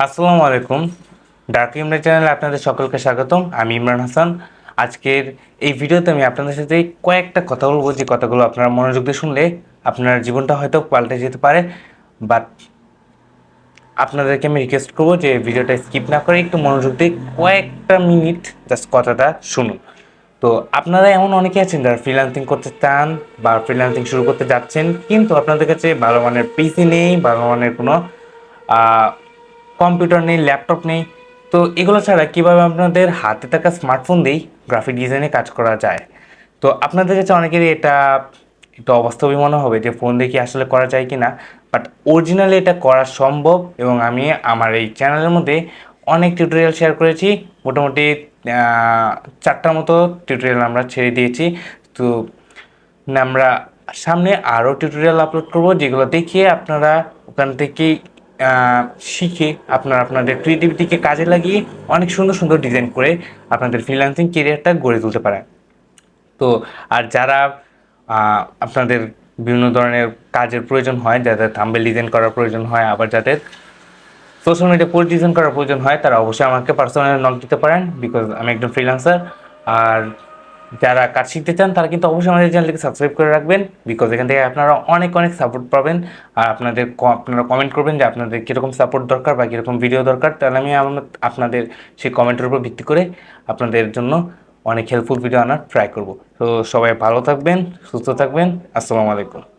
আসসালামু আলাইকুম। ডার্ক ইমরান চ্যানেলে আপনাদের সকলকে স্বাগতম। আমি ইমরান হাসান। আজকের এই ভিডিওতে আমি আপনাদের সাথে কয়েকটা কথা বলবো, যে কথাগুলো আপনারা মনোযোগ দিয়ে শুনলে আপনার জীবনটা হয়তো পাল্টে যেতে পারে। বাট আপনাদেরকে আমি রিকোয়েস্ট করবো যে ভিডিওটা স্কিপ না করে একটু মনোযোগ দিয়ে কয়েকটা মিনিট জাস্ট কথাটা শুনুন। তো আপনারা এমন অনেকে আছেন যারা ফ্রিল্যান্সিং করতে চান বা ফ্রিল্যান্সিং শুরু করতে যাচ্ছেন, কিন্তু আপনাদের কাছে ভালো মানের পিসি নেই, ভালো মানের কোনো কম্পিউটার নেই, ল্যাপটপ নেই। তো এগুলো ছাড়া কীভাবে আপনাদের হাতে থাকা স্মার্টফোন দিয়েই গ্রাফিক ডিজাইনে কাজ করা যায়। তো আপনাদের কাছে অনেকেরই এটা একটু অবাস্তবই মনে হবে যে ফোন দিয়ে কি আসলে করা যায় কি না, বাট অরিজিনালি এটা করা সম্ভব। এবং আমি আমার এই চ্যানেলের মধ্যে অনেক টিউটোরিয়াল শেয়ার করেছি, মোটামুটি 4টার মতো টিউটোরিয়াল আমরা ছেড়ে দিয়েছি। তো আমরা সামনে আরও টিউটোরিয়াল আপলোড করব, যেগুলো দেখিয়ে আপনারা ওখান থেকেই শিখে আপনাদের ক্রিয়েটিভিটিকে কাজে লাগিয়ে অনেক সুন্দর সুন্দর ডিজাইন করে আপনাদের ফ্রিল্যান্সিং কেরিয়ারটা গড়ে তুলতে পারেন। তো আর যারা আপনাদের বিভিন্ন ধরনের কাজের প্রয়োজন হয়, যাদের থাম্বনেল ডিজাইন করার প্রয়োজন হয়, আবার যাদের সোশ্যাল মিডিয়া পোস্ট ডিজাইন করার প্রয়োজন হয়, তারা অবশ্যই আমাকে পার্সোনালি নক দিতে পারেন, বিকজ আমি একজন ফ্রিল্যান্সার। আর যারা কাজ শিখতে চান তারা কিন্তু অবশ্যই আমাদের চ্যানেলটিকে সাবস্ক্রাইব করে রাখবেন, বিকজ এখান থেকে আপনারা অনেক অনেক সাপোর্ট পাবেন। আর আপনারা কমেন্ট করবেন যে আপনাদের কীরকম সাপোর্ট দরকার বা কীরকম ভিডিও দরকার, তাহলে আমি আপনাদের সেই কমেন্টের উপর ভিত্তি করে আপনাদের জন্য অনেক হেল্পফুল ভিডিও আনার ট্রাই করব। তো সবাই ভালো থাকবেন, সুস্থ থাকবেন। আসসালামু আলাইকুম।